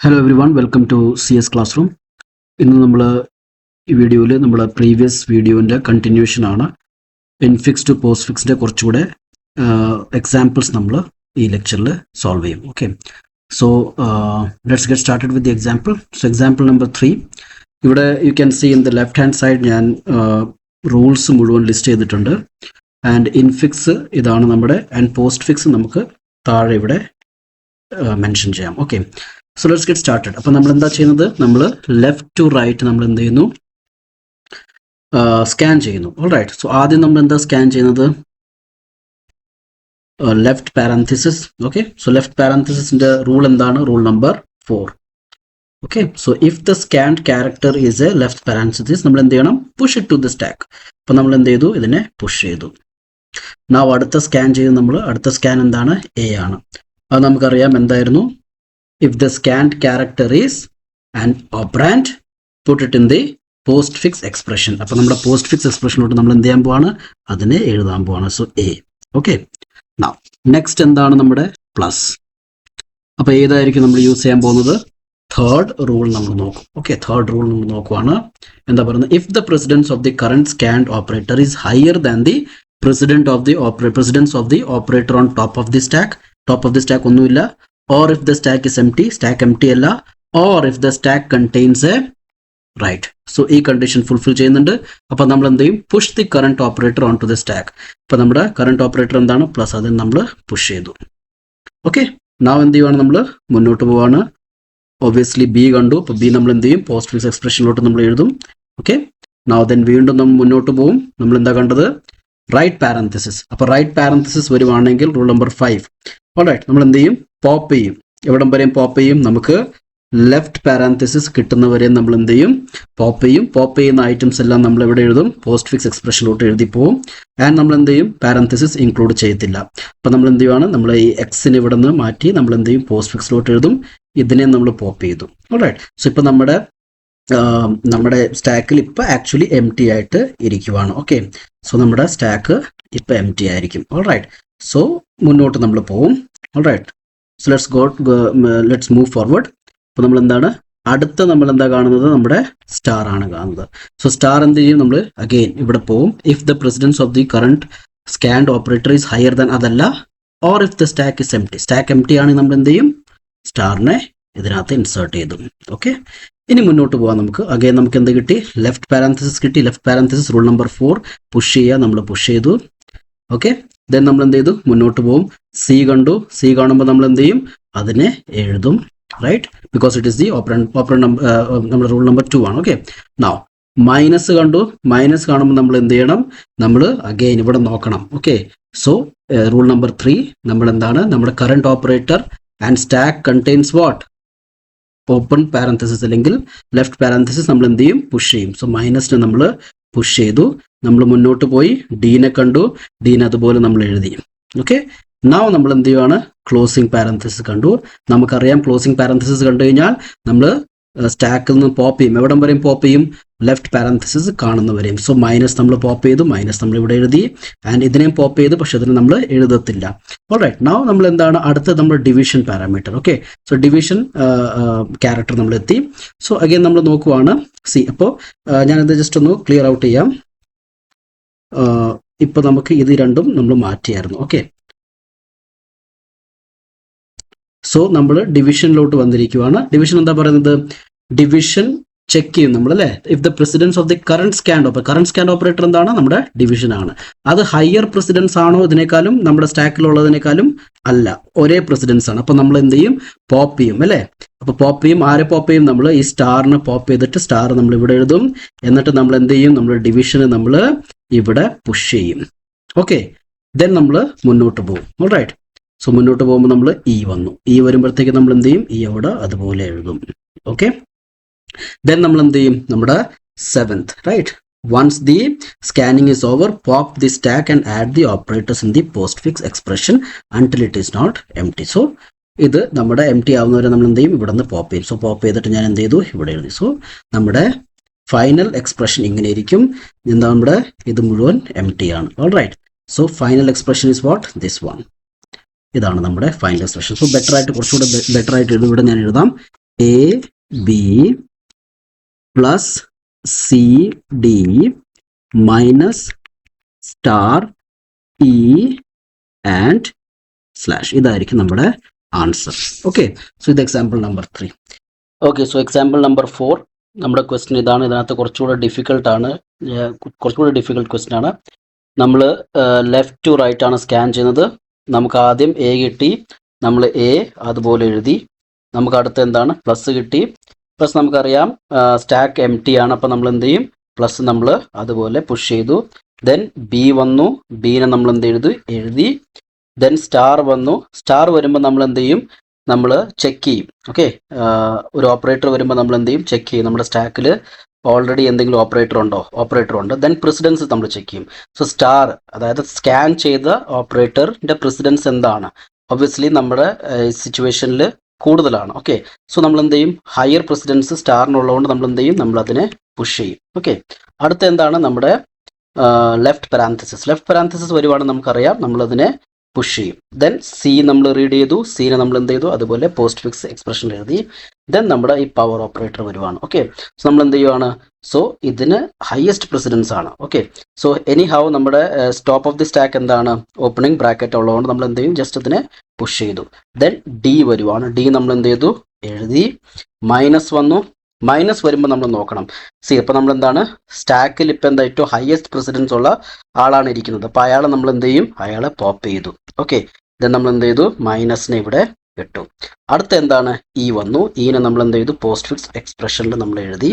Hello everyone, welcome to CS classroom. ഇന്ന് നമ്മൾ ഈ വീഡിയോയിൽ നമ്മുടെ പ്രീവിയസ് വീഡിയോൻ്റെ കണ്ടിന്യൂഷൻ ആണ്. ഇൻഫിക്സ് ടു പോസ്റ്റ് ഫിക്സിൻ്റെ കുറച്ചുകൂടെ എക്സാമ്പിൾസ് നമ്മൾ ഈ ലെക്ചറിൽ സോൾവ് ചെയ്യും. Okay, so let's get started with the example. So example number 3. ഇവിടെ you can see in the left hand side ഞാൻ റൂൾസ് മുഴുവൻ ലിസ്റ്റ് ചെയ്തിട്ടുണ്ട്. ആൻഡ് ഇൻഫിക്സ് ഇതാണ് നമ്മുടെ, ആൻഡ് പോസ്റ്റ് ഫിക്സ് നമുക്ക് താഴെ ഇവിടെ മെൻഷൻ ചെയ്യാം. Okay, so let's get started. അപ്പോൾ നമ്മൾ എന്താ ചെയ്യുന്നത്, നമ്മൾ ലെഫ്റ്റ് ടു റൈറ്റ് നമ്മൾ എന്ത് ചെയ്യുന്നു, സ്കാൻ ചെയ്യുന്നു. ഓൾ റൈറ്റ്, സോ ആദ്യം നമ്മൾ എന്താ സ്കാൻ ചെയ്യുന്നത്, left parenthesis. Okay, so left പാരന്തസിസിന്റെ റൂൾ എന്താണ്, rule number 4. Okay, so if the scanned character is a left parenthesis, നമ്മൾ എന്ത് ചെയ്യണം, push it to the stack. അപ്പോൾ നമ്മൾ എന്ത് ചെയ്തു, ഇതിനെ പുഷ് ചെയ്തു. നാം അടുത്ത സ്കാൻ ചെയ്ത് നമ്മൾ അടുത്ത സ്കാൻ എന്താണ്, എ ആണ്. അത് നമുക്കറിയാം എന്തായിരുന്നു, if the scanned character is an operand, put it in the postfix expression. അപ്പോൾ നമ്മുടെ postfix expressionലോട്ട് നമ്മൾ എന്ത് ചെയ്യാൻ പോവാണ്, അതിനെ എഴുതാൻ പോവാണ്. So A. Okay, now next എന്താണ് നമ്മുടെ പ്ലസ്. അപ്പോൾ ഏതായിരിക്കും നമ്മൾ യൂസ് ചെയ്യാൻ പോകുന്നത്, തേർഡ് റൂൾ നമ്മൾ നോക്കും. ഓക്കെ, തേർഡ് റൂൾ നമ്മൾ നോക്കുവാണ്. എന്താ പറയുന്നത്, if the precedence of the current scanned operator is higher than the precedence of the operator on top of the stack ഒന്നുമില്ല, or if the stack is empty, stack empty അല്ല, or if the stack contains a right. So ഈ condition fulfil ചെയ്യുന്നുണ്ട്. അപ്പോൾ നമ്മൾ എന്ത് ചെയ്യും, push the current operator on to the stack. അപ്പോൾ നമ്മുടെ കറന്റ് ഓപ്പറേറ്റർ എന്താണ്, പ്ലസ്, അതിന് നമ്മൾ പുഷ് ചെയ്തു. ഓക്കെ, നാം എന്ത് ചെയ്യുവാണ്, നമ്മൾ മുന്നോട്ട് പോവാണ്. ഒബ്വിയസ്ലി ബി കണ്ടു, അപ്പോൾ ബി നമ്മൾ എന്ത് ചെയ്യും, പോസ്റ്റ് ഫിക്സ് എക്സ്പ്രഷനിലോട്ട് നമ്മൾ എഴുതും. ഓക്കെ, നാ ദെൻ വീണ്ടും നമ്മൾ മുന്നോട്ട് പോകും. നമ്മൾ എന്താ കണ്ടത്, റൈറ്റ് പാരന്തസിസ്. അപ്പോൾ റൈറ്റ് പാരന്തസിസ് വരുവാണെങ്കിൽ റൂൾ നമ്പർ 5. ഓൾറൈറ്റ്, നമ്മൾ എന്ത് ചെയ്യും, പോപ്പ് ചെയ്യും. എവിടം വരെയും പോപ്പ് ചെയ്യും, നമുക്ക് ലെഫ്റ്റ് പാരാന്തസിസ് കിട്ടുന്നവരെയും നമ്മൾ എന്ത് ചെയ്യും, പോപ്പ് ചെയ്യും. പോപ്പ് ചെയ്യുന്ന ഐറ്റംസ് എല്ലാം നമ്മൾ എവിടെ എഴുതും, പോസ്റ്റ് ഫിക്സ് എക്സ്പ്രഷനിലോട്ട് എഴുതി പോവും. ആൻഡ് നമ്മൾ എന്ത് ചെയ്യും, പാരാന്തസിസ് ഇൻക്ലൂഡ് ചെയ്യത്തില്ല. അപ്പം നമ്മൾ എന്ത് ചെയ്യുവാണ്, നമ്മൾ ഈ എക്സിന് ഇവിടെ നിന്ന് മാറ്റി നമ്മൾ എന്ത് ചെയ്യും, പോസ്റ്റ് ഫിക്സിലോട്ട് എഴുതും. ഇതിനെ നമ്മൾ പോപ്പ് ചെയ്തു. ഓൾറൈറ്റ്, സോ ഇപ്പം നമ്മുടെ സ്റ്റാക്കിൽ ഇപ്പം ആക്ച്വലി എം ടി ആയിട്ട് ഇരിക്കുവാണ്. ഓക്കെ, സോ നമ്മുടെ സ്റ്റാക്ക് ഇപ്പം എം ടി ആയിരിക്കും. ഓൾറൈറ്റ്, സോ മുന്നോട്ട് നമ്മൾ പോവും. Alright, so let's move forward. അപ്പോൾ നമ്മൾ എന്താണ്, അടുത്ത നമ്മൾ എന്താ കാണുന്നത്, നമ്മുടെ സ്റ്റാർ ആണ് കാണുന്നത്. സോ സ്റ്റാർ എന്ത് ചെയ്യും, നമ്മൾ അഗെയിൻ ഇവിടെ പോവും. If the precedence of the current scanned operator is higher than, അതല്ല, or if the stack is empty. Stack empty ആണെങ്കിൽ നമ്മൾ എന്ത് ചെയ്യും, സ്റ്റാറിനെ ഇതിനകത്ത് ഇൻസേർട്ട് ചെയ്തു. ഓക്കെ, ഇനി മുന്നോട്ട് പോകാം. നമുക്ക് അഗെയിൻ നമുക്ക് എന്ത് കിട്ടി, ലെഫ്റ്റ് പാരാന്തസിസ് കിട്ടി. Left parenthesis rule number 4, push ചെയ്യുക. നമ്മൾ പുഷ് ചെയ്തു. ഓക്കെ, ദെൻ നമ്മൾ എന്ത് ചെയ്തു, മുന്നോട്ട് പോകും. സി കണ്ടു, സി കാണുമ്പോൾ നമ്മൾ എന്ത് ചെയ്യും, അതിനെ എഴുതും. Right, because it is the operand നമ്മുടെ റൂൾ നമ്പർ 2 ആണ്. ഓക്കെ, നൗ മൈനസ് കണ്ടു. മൈനസ് കാണുമ്പോൾ നമ്മൾ എന്ത് ചെയ്യണം, നമ്മൾ അഗെയിൻ ഇവിടെ നോക്കണം. ഓക്കെ, സോ റൂൾ നമ്പർ 3 നമ്മൾ എന്താണ്, നമ്മുടെ current operator and stack contains what, open parenthesis അല്ലെങ്കിൽ ലെഫ്റ്റ് പാരന്തസിസ് നമ്മൾ എന്ത് ചെയ്യും, പുഷ് ചെയ്യും. സോ മൈനസിനെ നമ്മൾ പുഷ് ചെയ്തു. നമ്മൾ മുന്നോട്ട് പോയി, ഡീനെ കണ്ടു, ഡീനെ അതുപോലെ നമ്മൾ എഴുതി. ഓക്കെ, നൗ നമ്മൾ എന്ത് ചെയ്യുവാണ്, ക്ലോസിംഗ് പാരന്തസിസ് കണ്ടു. നമുക്കറിയാം ക്ലോസിംഗ് പാരന്തസിസ് കണ്ടു കഴിഞ്ഞാൽ നമ്മൾ സ്റ്റാക്കിൽ നിന്ന് പോപ്പ് ചെയ്യും. എവിടം വരെയും പോപ്പ് ചെയ്യും, ലെഫ്റ്റ് പാരന്തസിസ് കാണുന്നവരെയും. സോ മൈനസ് നമ്മൾ പോപ്പ് ചെയ്തു, മൈനസ് നമ്മൾ ഇവിടെ എഴുതി. ആൻഡ് ഇതിനെയും പോപ്പ് ചെയ്തു, പക്ഷെ ഇതിനെ നമ്മൾ എഴുതത്തില്ല. ഓൾറൈറ്റ്, നൗ നമ്മൾ എന്താണ്, അടുത്ത നമ്മൾ division parameter. Okay, so division character നമ്മൾ എത്തി. സോ അഗൈൻ നമ്മൾ നോക്കുവാണ്. സി, അപ്പോൾ ഞാനിത് ജസ്റ്റ് ഒന്ന് ക്ലിയർ ഔട്ട് ചെയ്യാം. ഇപ്പോൾ നമുക്ക് ഇത് രണ്ടും നമ്മൾ മാറ്റിയായിരുന്നു. ഓക്കെ, സോ നമ്മൾ ഡിവിഷനിലോട്ട് വന്നിരിക്കുവാണ്. ഡിവിഷൻ എന്താ പറയുന്നത്, ഡിവിഷൻ ചെക്ക് ചെയ്യും നമ്മൾ, അല്ലേ. If the precedence of the current scanned operator എന്താണ്, നമ്മുടെ ഡിവിഷൻ ആണ്. അത് ഹയർ പ്രസിഡൻസ് ആണോ ഇതിനേക്കാളും, നമ്മുടെ സ്റ്റാക്കിലുള്ളതിനേക്കാളും അല്ല, ഒരേ പ്രസിഡൻസ് ആണ്. അപ്പോൾ നമ്മൾ എന്ത് ചെയ്യും, പോപ്പ് ചെയ്യും, അല്ലേ. അപ്പോൾ പോപ്പ് ചെയ്യും. ആരെ പോപ്പ് ചെയ്യും, നമ്മൾ ഈ സ്റ്റാറിനെ പോപ്പ് ചെയ്തിട്ട് സ്റ്റാർ നമ്മൾ ഇവിടെ എഴുതും. എന്നിട്ട് നമ്മൾ എന്ത് ചെയ്യും, നമ്മൾ ഡിവിഷന് നമ്മൾ ഇവിടെ പുഷ് ചെയ്യും. ഓക്കെ, ദെൻ നമ്മൾ മുന്നോട്ട് പോകും. ഓൾറൈറ്റ്, സോ മുന്നോട്ട് പോകുമ്പോൾ നമ്മൾ ഇ വന്നു. ഇ വരുമ്പോഴത്തേക്ക് നമ്മൾ എന്ത് ചെയ്യും, ഇ അവിടെ അതുപോലെ എഴുതും. ഓക്കെ, ദെൻ നമ്മൾ എന്ത് ചെയ്യും, നമ്മുടെ 7th, right, once the scanning is over, pop the stack and add the operators in the postfix expression until it is not empty. So ഇത് നമ്മുടെ എംപ്റ്റി ആവുന്നവരെ നമ്മൾ എന്ത് ചെയ്യും, ഇവിടെ നിന്ന് പോപ്പ് ചെയ്യും. സോ പോപ്പ് ചെയ്തിട്ട് ഞാൻ എന്ത് ചെയ്തു, ഇവിടെ എഴുതി. സോ നമ്മുടെ ഫൈനൽ എക്സ്പ്രഷൻ ഇങ്ങനെ ഇരിക്കും. എന്താ, നമ്മുടെ ഇത് മുഴുവൻ എംപ്റ്റി ആണ്. Alright, so final expression is what, this one. ഇതാണ് നമ്മുടെ ഫൈനൽ എക്സ്പ്രഷൻ. സോ കുറച്ചുകൂടെ ബെറ്റർ ആയിട്ട് ഇവിടെ ഞാൻ എഴുതാം. A B plus C D minus star E and slash. ഇതായിരിക്കും നമ്മുടെ ആൻസർ. ഓക്കെ, സോ ഇത് example number 3. Okay, so example number 4 നമ്മുടെ ക്വസ്റ്റ്യൻ ഇതാണ്. ഇതിനകത്ത് കുറച്ചുകൂടെ ഡിഫിക്കൽട്ടാണ്, കുറച്ചുകൂടെ ഡിഫിക്കൽട്ട് ക്വസ്റ്റ്യൻ ആണ്. നമ്മൾ ലെഫ്റ്റ് ടു റൈറ്റ് ആണ് സ്കാൻ ചെയ്യുന്നത്. നമുക്ക് ആദ്യം എ കിട്ടി, നമ്മൾ എ അതുപോലെ എഴുതി. നമുക്ക് അടുത്ത് എന്താണ്, പ്ലസ് കിട്ടി. പ്ലസ് നമുക്കറിയാം സ്റ്റാക്ക് എം ടി ആണ്, അപ്പോൾ നമ്മൾ എന്ത് ചെയ്യും, പ്ലസ് നമ്മൾ അതുപോലെ പുഷ് ചെയ്തു. ദെൻ ബി വന്നു, ബീനെ നമ്മൾ എന്ത് എഴുതി. ദെൻ സ്റ്റാർ വന്നു. സ്റ്റാർ വരുമ്പോൾ നമ്മൾ എന്ത് ചെയ്യും, നമ്മൾ ചെക്ക് ചെയ്യും. ഓക്കെ, ഒരു ഓപ്പറേറ്റർ വരുമ്പോൾ നമ്മൾ എന്ത് ചെയ്യും, ചെക്ക് ചെയ്യും. നമ്മുടെ സ്റ്റാക്കിൽ ഓൾറെഡി എന്തെങ്കിലും ഓപ്പറേറ്റർ ഉണ്ടോ, ഓപ്പറേറ്റർ ഉണ്ട്. ദെൻ പ്രസിഡൻസ് നമ്മൾ ചെക്ക് ചെയ്യും. സോ സ്റ്റാർ, അതായത് സ്കാൻ ചെയ്ത ഓപ്പറേറ്ററിൻ്റെ പ്രസിഡൻസ് എന്താണ്, ഒബ്വിയസ്ലി നമ്മുടെ സിറ്റുവേഷനിൽ കൂടുതലാണ്. ഓക്കെ, സോ നമ്മൾ എന്ത് ചെയ്യും, ഹയർ പ്രസിഡൻസ് സ്റ്റാറിനുള്ളതുകൊണ്ട് നമ്മൾ എന്ത് ചെയ്യും, നമ്മൾ അതിനെ പുഷ് ചെയ്യും. ഓക്കെ, അടുത്ത എന്താണ്, നമ്മുടെ ലെഫ്റ്റ് പാരാന്തസിസ്. ലെഫ്റ്റ് പാരാന്തസിസ് വരുവാണെങ്കിൽ നമുക്കറിയാം നമ്മളതിനെ പുഷ് ചെയ്യും. ദെൻ സി നമ്മൾ റീഡ് ചെയ്തു, സീനെ നമ്മൾ എന്ത് ചെയ്തു, അതുപോലെ പോസ്റ്റ് ഫിക്സ് എക്സ്പ്രഷൻ എഴുതി. ദെൻ നമ്മുടെ ഈ പവർ ഓപ്പറേറ്റർ വരുവാണ്. ഓക്കെ, സോ നമ്മൾ എന്ത് ചെയ്യുവാണ്, സോ ഇതിന് ഹയസ്റ്റ് പ്രസിഡൻസ് ആണ്. ഓക്കെ, സോ എനി ഹൗ നമ്മുടെ സ്റ്റോപ്പ് ഓഫ് ദി സ്റ്റാക്ക് എന്താണ്, ഓപ്പണിംഗ് ബ്രാക്കറ്റ് ഉള്ളതുകൊണ്ട് നമ്മൾ എന്ത് ചെയ്യും, ജസ്റ്റ് ഇതിനെ പുഷ് ചെയ്തു. ദെൻ ഡി വരുവാണ്. ഡി നമ്മൾ എന്ത് ചെയ്തു, എഴുതി. മൈനസ് വന്നു. മൈനസ് വരുമ്പോൾ നമ്മൾ നോക്കണം. സി, അപ്പോൾ നമ്മൾ എന്താണ്, സ്റ്റാക്കിൽ ഇപ്പം എന്താ ഏറ്റവും ഹയസ്റ്റ് പ്രസിഡൻസ് ഉള്ള ആളാണ് ഇരിക്കുന്നത്. അപ്പോൾ അയാളെ നമ്മൾ എന്ത് ചെയ്യും, അയാളെ പോപ്പ് ചെയ്തു. ഓക്കെ, ദെൻ നമ്മൾ എന്ത് ചെയ്തു, മൈനസിനെ ഇവിടെ ഇട്ടു. അടുത്ത എന്താണ്, ഇ വന്നു. ഇനെ നമ്മൾ എന്ത് ചെയ്തു, പോസ്റ്റ് ഫിക്സ് എക്സ്പ്രഷനിൽ നമ്മൾ എഴുതി.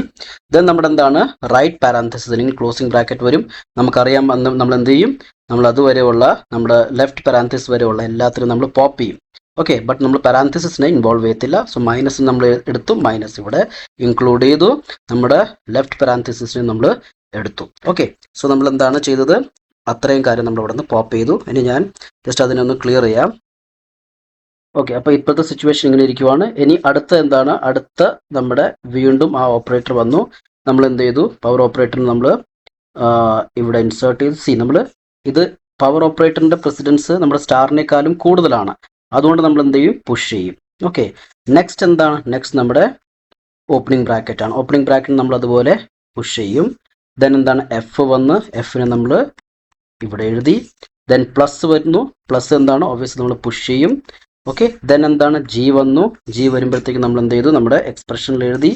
ദെൻ നമ്മുടെ എന്താണ്, റൈറ്റ് പാരാന്തസിസ് അല്ലെങ്കിൽ ക്ലോസിംഗ് ബ്രാക്കറ്റ് വരും. നമുക്കറിയാം നമ്മൾ എന്ത് ചെയ്യും, നമ്മൾ അതുവരെയുള്ള നമ്മുടെ ലെഫ്റ്റ് പാരാന്തസിസ് വരെയുള്ള എല്ലാത്തിനും നമ്മൾ പോപ്പ് ചെയ്യും. ഓക്കെ, ബട്ട് നമ്മൾ പാരാന്തസിസിനെ ഇൻവോൾവ് ചെയ്യത്തില്ല. സോ മൈനസ് നമ്മൾ എടുത്തു, മൈനസ് ഇവിടെ ഇൻക്ലൂഡ് ചെയ്തു, നമ്മുടെ ലെഫ്റ്റ് പാരാന്തസിസിനെ നമ്മൾ എടുത്തു. ഓക്കെ, സോ നമ്മൾ എന്താണ് ചെയ്തത്, അത്രയും കാര്യം നമ്മൾ ഇവിടെ നിന്ന് പോപ്പ് ചെയ്തു. ഇനി ഞാൻ ജസ്റ്റ് അതിനൊന്ന് ക്ലിയർ ചെയ്യാം. ഓക്കെ, അപ്പോൾ ഇപ്പോഴത്തെ സിറ്റുവേഷൻ ഇങ്ങനെ ഇരിക്കുവാണ്. ഇനി അടുത്ത എന്താണ്, അടുത്ത നമ്മുടെ വീണ്ടും ആ ഓപ്പറേറ്റർ വന്നു. നമ്മൾ എന്ത് ചെയ്തു, പവർ ഓപ്പറേറ്ററിന് നമ്മൾ ഇവിടെ ഇൻസേർട്ട് ചെയ്തു. സി, നമ്മൾ ഇത് പവർ ഓപ്പറേറ്ററിൻ്റെ പ്രസിഡൻസ് നമ്മുടെ സ്റ്റാറിനേക്കാളും കൂടുതലാണ്, അതുകൊണ്ട് നമ്മൾ എന്ത് ചെയ്യും, പുഷ് ചെയ്യും. ഓക്കെ, നെക്സ്റ്റ് എന്താണ്, നെക്സ്റ്റ് നമ്മുടെ ഓപ്പണിംഗ് ബ്രാക്കറ്റ് ആണ്. ഓപ്പണിംഗ് ബ്രാക്കറ്റ് നമ്മൾ അതുപോലെ പുഷ് ചെയ്യും. ദെൻ എന്താണ്, എഫ് വന്ന്, എഫിനെ നമ്മൾ ഇവിടെ എഴുതി. ദെൻ പ്ലസ് വരുന്നു. പ്ലസ് എന്താണ്, ഒബ്വിയസ്ലി നമ്മൾ പുഷ് ചെയ്യും. ഓക്കെ, ദെൻ എന്താണ്, ജി വന്നു. ജി വരുമ്പോഴത്തേക്ക് നമ്മൾ എന്ത് ചെയ്തു, നമ്മുടെ എക്സ്പ്രഷനിൽ എഴുതി.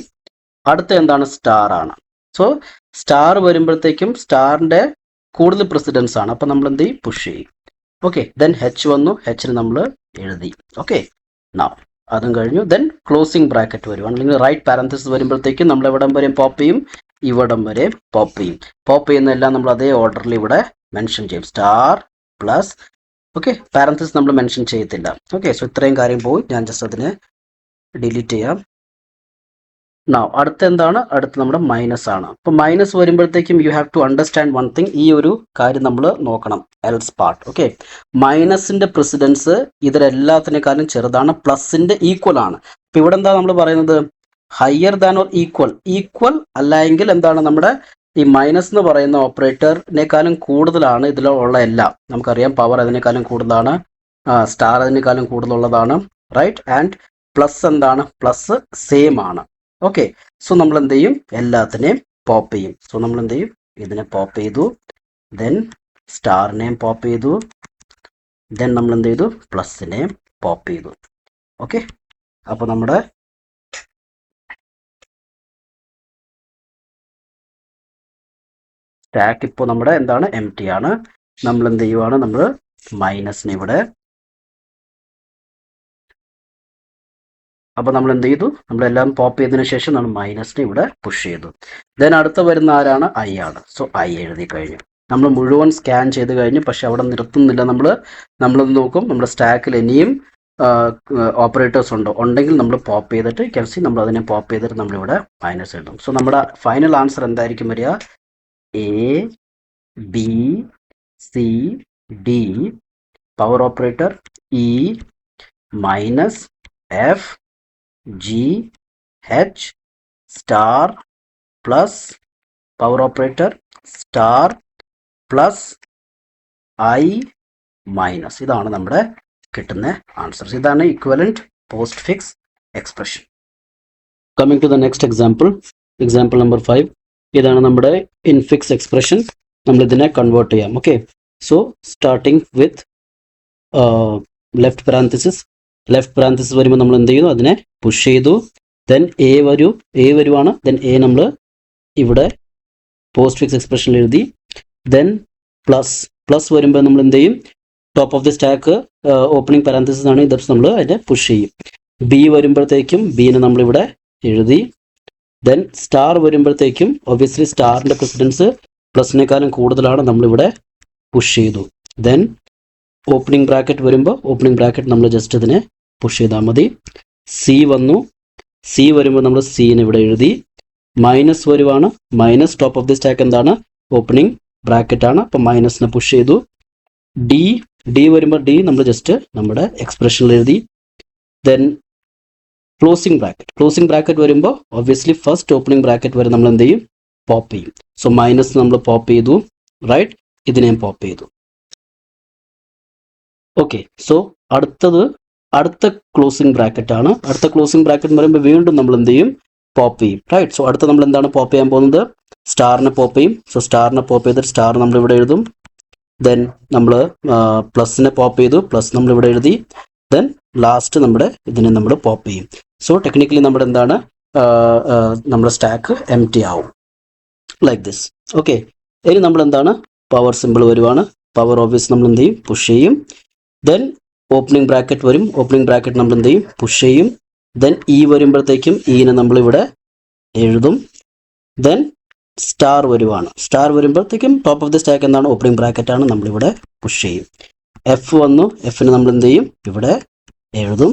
അടുത്ത എന്താണ്, സ്റ്റാർ ആണ്. സോ സ്റ്റാർ വരുമ്പോഴത്തേക്കും സ്റ്റാറിൻ്റെ കൂടുതൽ പ്രസിഡൻസ് ആണ്, അപ്പോൾ നമ്മൾ എന്ത് ചെയ്യും, പുഷ് ചെയ്യും. ഓക്കെ, ദെൻ എച്ച് വന്നു. എച്ചിന് നമ്മൾ എഴുതി. ഓക്കെ, നൗ അതും കഴിഞ്ഞു. ദെൻ ക്ലോസിംഗ് ബ്രാക്കറ്റ് വരും, അല്ലെങ്കിൽ റൈറ്റ് പാരന്തസിസ് വരുമ്പോഴത്തേക്കും നമ്മൾ എവിടം വരെ പോപ്പ് ചെയ്യും, ഇവിടം വരെ പോപ്പ് ചെയ്യും. പോപ്പ് ചെയ്യുന്നതെല്ലാം നമ്മൾ അതേ ഓർഡറിൽ ഇവിടെ മെൻഷൻ ചെയ്യും. സ്റ്റാർ പ്ലസ്, ഓക്കെ, പാരന്തസിസ് നമ്മൾ മെൻഷൻ ചെയ്യത്തില്ല. ഓക്കെ, സോ ഇത്രയും കാര്യം പോയി, ഞാൻ ജസ്റ്റ് അതിനെ ഡിലീറ്റ് ചെയ്യാം. നൗ അടുത്ത എന്താണ്, അടുത്ത് നമ്മുടെ മൈനസ് ആണ്. അപ്പോൾ മൈനസ് വരുമ്പോഴത്തേക്കും you have to understand one thing. ഈ ഒരു കാര്യം നമ്മൾ നോക്കണം, എൽസ് പാർട്ട്. ഓക്കെ, മൈനസിന്റെ പ്രസിഡൻസ് ഇതിലെല്ലാത്തിനേക്കാളും ചെറുതാണ്, പ്ലസിന്റെ ഈക്വൽ ആണ്. അപ്പോൾ ഇവിടെ എന്താ നമ്മൾ പറയുന്നത്, higher than or equal. Equal അല്ല എങ്കിൽ എന്താണ്, നമ്മുടെ ഈ മൈനസ് എന്ന് പറയുന്ന ഓപ്പറേറ്ററിനേക്കാളും കൂടുതലാണ് ഇതിലുള്ള എല്ലാം. നമുക്കറിയാം പവർ അതിനേക്കാളും കൂടുതലാണ്, സ്റ്റാർ അതിനേക്കാളും കൂടുതലുള്ളതാണ്, റൈറ്റ്. ആൻഡ് പ്ലസ് എന്താണ്, പ്ലസ് സെയിം ആണ്. ഓക്കെ, സോ നമ്മൾ എന്ത് ചെയ്യും, എല്ലാത്തിനെയും പോപ്പ് ചെയ്യും. സോ നമ്മൾ എന്ത് ചെയ്യും, ഇതിനെ പോപ്പ് ചെയ്തു. ദെൻ സ്റ്റാറിനെയും പോപ്പ് ചെയ്തു. ദെൻ നമ്മൾ എന്ത് ചെയ്തു, പ്ലസിനെയും പോപ്പ് ചെയ്തു. ഓക്കെ, അപ്പോൾ നമ്മുടെ സ്റ്റാക്ക് ഇപ്പോൾ നമ്മുടെ എന്താണ്, എം ടി ആണ്. നമ്മൾ എന്ത് ചെയ്യുവാണ്, നമ്മൾ മൈനസിനെ ഇവിടെ, അപ്പോൾ നമ്മൾ എന്ത് ചെയ്തു, നമ്മളെല്ലാം പോപ്പ് ചെയ്തതിനു ശേഷം നമ്മൾ മൈനസിനെ ഇവിടെ പുഷ് ചെയ്തു. ദെൻ അടുത്ത വരുന്ന ആരാണ്, ഐ ആണ്. സോ ഐ എഴുതി കഴിഞ്ഞു. നമ്മൾ മുഴുവൻ സ്കാൻ ചെയ്ത് കഴിഞ്ഞു, പക്ഷെ അവിടെ നിർത്തുന്നില്ല. നമ്മളൊന്ന് നോക്കും, നമ്മുടെ സ്റ്റാക്കിൽ ഇനിയും ഓപ്പറേറ്റേഴ്സ് ഉണ്ടോ, ഉണ്ടെങ്കിൽ നമ്മൾ പോപ്പ് ചെയ്തിട്ട് കെൻസി നമ്മൾ അതിനെ പോപ്പ് ചെയ്തിട്ട് നമ്മളിവിടെ മൈനസ് എഴുതും. സോ നമ്മുടെ ഫൈനൽ ആൻസർ എന്തായിരിക്കും വരിക, A B C D, power operator E minus F G H star plus power operator star plus I minus. ഇതാണ് നമ്മുടെ കിട്ടുന്ന ആൻസർസ്. ഇതാണ് equivalent postfix expression. Coming to the next example number 5. ഇതാണ് നമ്മുടെ infix expression. നമ്മൾ ഇതിനെ convert ചെയ്യാം. Okay, so starting with left parenthesis വരുമ്പോൾ നമ്മൾ എന്ത് ചെയ്യുന്നു, അതിനെ പുഷ് ചെയ്തു. ദെൻ എ വരുവാണ്. ദെൻ എ നമ്മൾ ഇവിടെ പോസ്റ്റ് ഫിക്സ് എക്സ്പ്രഷനിൽ എഴുതി. ദെൻ പ്ലസ് വരുമ്പോൾ നമ്മൾ എന്ത് ചെയ്യും, top of the stack opening parenthesis ആണ്, ഇത് നമ്മൾ അതിനെ പുഷ് ചെയ്യും. ബി വരുമ്പോഴത്തേക്കും ബീനെ നമ്മളിവിടെ എഴുതി. ദെൻ സ്റ്റാർ വരുമ്പോഴത്തേക്കും ഒബ്വിയസ്ലി സ്റ്റാറിൻ്റെ പ്രസിഡൻസ് പ്ലസിനേക്കാളും കൂടുതലാണ്, നമ്മളിവിടെ പുഷ് ചെയ്തു. ദെൻ ഓപ്പണിംഗ് ബ്രാക്കറ്റ് വരുമ്പോൾ ഓപ്പണിംഗ് ബ്രാക്കറ്റ് നമ്മൾ ജസ്റ്റ് ഇതിനെ പുഷ് ചെയ്താൽ മതി. സി വന്നു. സി വരുമ്പോൾ നമ്മൾ സീനെ ഇവിടെ എഴുതി. മൈനസ് വരുവാണ്. Minus top of the stack എന്താണ്, ഓപ്പണിംഗ് ബ്രാക്കറ്റ് ആണ്, അപ്പോൾ മൈനസിനെ പുഷ് ചെയ്തു. ഡി വരുമ്പോൾ ഡി നമ്മൾ ജസ്റ്റ് നമ്മുടെ എക്സ്പ്രഷനിൽ എഴുതി. ദെൻ ക്ലോസിംഗ് ബ്രാക്കറ്റ് വരുമ്പോൾ ഒബ്വിയസ്ലി ഫസ്റ്റ് ഓപ്പണിംഗ് ബ്രാക്കറ്റ് വരെ നമ്മൾ എന്ത് ചെയ്യും, പോപ്പ് ചെയ്യും. സോ മൈനസ് നമ്മൾ പോപ്പ് ചെയ്തു, റൈറ്റ്, ഇതിനെയും പോപ്പ് ചെയ്തു. ഓക്കെ, സോ അടുത്ത ക്ലോസിംഗ് ബ്രാക്കറ്റ് ആണ്. അടുത്ത ക്ലോസിംഗ് ബ്രാക്കറ്റ് എന്ന് പറയുമ്പോൾ വീണ്ടും നമ്മൾ എന്ത് ചെയ്യും, പോപ്പ് ചെയ്യും, റൈറ്റ്. സോ അടുത്ത നമ്മൾ എന്താണ് പോപ്പ് ചെയ്യാൻ പോകുന്നത്, സ്റ്റാറിനെ പോപ്പ് ചെയ്യും. സോ സ്റ്റാറിനെ പോപ്പ് ചെയ്തിട്ട് സ്റ്റാർ നമ്മൾ ഇവിടെ എഴുതും. ദെൻ നമ്മൾ പ്ലസിനെ പോപ്പ് ചെയ്തു, പ്ലസ് നമ്മൾ ഇവിടെ എഴുതി. ദെൻ ലാസ്റ്റ് ഇതിനെ നമ്മൾ പോപ്പ് ചെയ്യും. സോ ടെക്നിക്കലി നമ്മുടെ എന്താണ്, നമ്മുടെ സ്റ്റാക്ക് എം ടി ആവും, ലൈക്ക് ദിസ്. ഓക്കെ, ഇനി നമ്മൾ എന്താണ്, പവർ സിമ്പിൾ വരുവാണ്. പവർ ഓബ്വിയസ് നമ്മൾ എന്ത് ചെയ്യും, പുഷ് ചെയ്യും. ദെൻ ഓപ്പണിംഗ് ബ്രാക്കറ്റ് വരും. ഓപ്പണിംഗ് ബ്രാക്കറ്റ് നമ്മൾ എന്ത് ചെയ്യും, പുഷ് ചെയ്യും. ദെൻ ഇ വരുമ്പോഴത്തേക്കും ഇനെ നമ്മളിവിടെ എഴുതും. ദെൻ സ്റ്റാർ വരുമ്പോഴത്തേക്കും ടോപ്പ് ഓഫ് ദി സ്റ്റാക്ക് എന്താണ്, ഓപ്പണിംഗ് ബ്രാക്കറ്റ് ആണ്, നമ്മളിവിടെ പുഷ് ചെയ്യും. എഫ് വന്നു. എഫിന് നമ്മൾ എന്ത് ചെയ്യും, ഇവിടെ എഴുതും.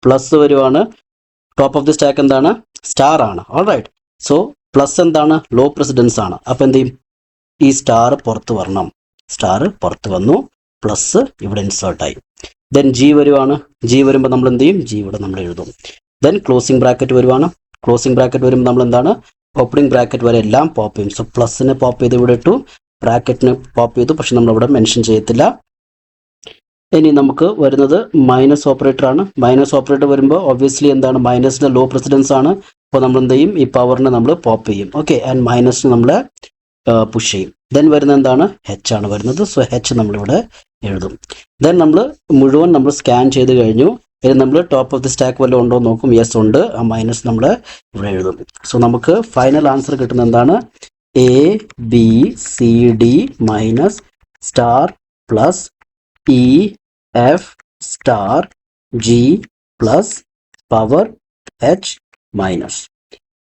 പ്ലസ് വരുവാണ്. ടോപ്പ് ഓഫ് ദി സ്റ്റാക്ക് എന്താണ്, സ്റ്റാർ ആണ്. All right. സോ പ്ലസ് എന്താണ്, ലോ പ്രസിഡൻസ് ആണ്, അപ്പോൾ എന്ത് ചെയ്യും, ഈ സ്റ്റാർ പുറത്ത് വരണം. സ്റ്റാർ പുറത്ത് വന്നു, പ്ലസ് ഇവിടെ ഇൻസേർട്ടായി. ദെൻ ജി വരുവാണ്. ജി വരുമ്പോൾ നമ്മൾ എന്ത് ചെയ്യും, ജി ഇവിടെ നമ്മൾ എഴുതും. ദെൻ ക്ലോസിംഗ് ബ്രാക്കറ്റ് വരുവാണ്. ക്ലോസിംഗ് ബ്രാക്കറ്റ് വരുമ്പോൾ നമ്മൾ എന്താണ്, ഓപ്പണിംഗ് ബ്രാക്കറ്റ് വരെ എല്ലാം പോപ്പ് ചെയ്യും. സോ പ്ലസിനെ പോപ്പ് ചെയ്ത് ഇവിടെ ഇട്ടു, ബ്രാക്കറ്റിനെ പോപ്പ് ചെയ്തു, പക്ഷെ നമ്മളിവിടെ മെൻഷൻ ചെയ്യത്തില്ല. ഇനി നമുക്ക് വരുന്നത് മൈനസ് ഓപ്പറേറ്റർ ആണ്. മൈനസ് ഓപ്പറേറ്റർ വരുമ്പോൾ ഒബ്വിയസ്ലി എന്താണ്, മൈനസിൻ്റെ ലോ പ്രസിഡൻസ് ആണ്, അപ്പോൾ നമ്മൾ എന്ത് ചെയ്യും, ഈ പവറിനെ നമ്മൾ പോപ്പ് ചെയ്യും. ഓക്കെ, ആൻഡ് മൈനസിന് നമ്മൾ പുഷ് ചെയ്യും. ദെൻ വരുന്നത് എന്താണ്, എച്ച് ആണ് വരുന്നത്. സോ എച്ച് നമ്മളിവിടെ എഴുതും. ദെൻ നമ്മൾ മുഴുവൻ നമ്മൾ സ്കാൻ ചെയ്ത് കഴിഞ്ഞു. ഇനി നമ്മൾ ടോപ്പ് ഓഫ് ദി സ്റ്റാക്ക് വല്ലതും ഉണ്ടോ നോക്കും. യെസ് ഉണ്ട്, ആ മൈനസ് നമ്മൾ ഇവിടെ എഴുതും. സോ നമുക്ക് ഫൈനൽ ആൻസർ കിട്ടുന്നത് എന്താണ്, A B C D minus star plus E F star G plus power H minus.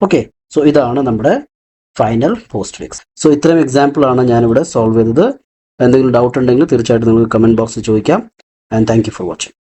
Okay, so ഇതാണ് നമ്മുടെ ഫൈനൽ പോസ്റ്റ് ഫിക്സ്. സോ ഇത്രയും എക്സാമ്പിളാണ് ഞാനിവിടെ സോൾവ് ചെയ്തത്. എന്തെങ്കിലും ഡൗട്ട് ഉണ്ടെങ്കിൽ തീർച്ചയായിട്ടും നിങ്ങൾക്ക് കമൻറ്റ് ബോക്സിൽ ചോദിക്കാം. And thank you for watching.